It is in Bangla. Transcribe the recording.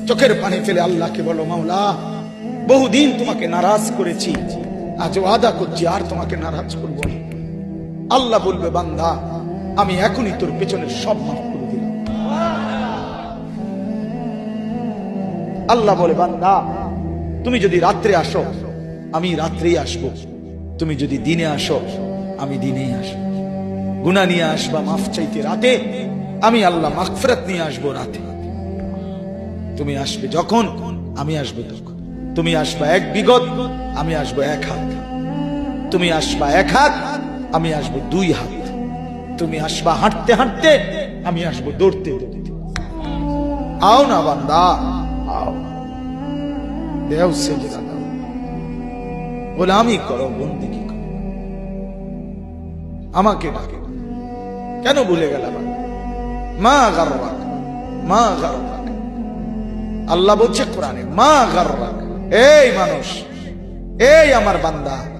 চোখের পানি ফেলে আল্লাহকে বলো, মাওলা বহুদিন তোমাকে নারাজ করেছি, আজ ওয়াদা করছি আর তোমাকে নারাজ করব না। আল্লাহ বলবে, বান্দা আমি এখনই তোর পেছনের সব মাফ করে দিলাম। আল্লাহ বলে, বান্দা তুমি যদি রাত্রে আসো আমি রাত্রেই আসবো, তুমি যদি দিনে আসো আমি দিনেই আসবো। গুনাহ নিয়ে আসবা মাফ চাইতে রাতে, আমি আল্লাহ মাগফিরাত নিয়ে আসবো রাতে। তুমি আসবে যখন, আমি আসবো তখন। তুমি আসবা এক বিগত, আমি আসবো এক হাত। তুমি আসবা এক হাত, আমি আসবো দুই হাত। তুমি আসবা হাঁটতে হাঁটতে, আমি আসবো দৌড়তে দৌড়তে। আও না বান্দা, আও, দেও সেজদা দাও, গোলামি করো, বন্দেগী করো, আমাকে ডাকে। কেন ভুলে গেলাম? মা গাররাক, মা গাররাক। আল্লাহ বলছে কোরআনে, মা গাররাক, এই মানুষ, এই আমার বান্দা,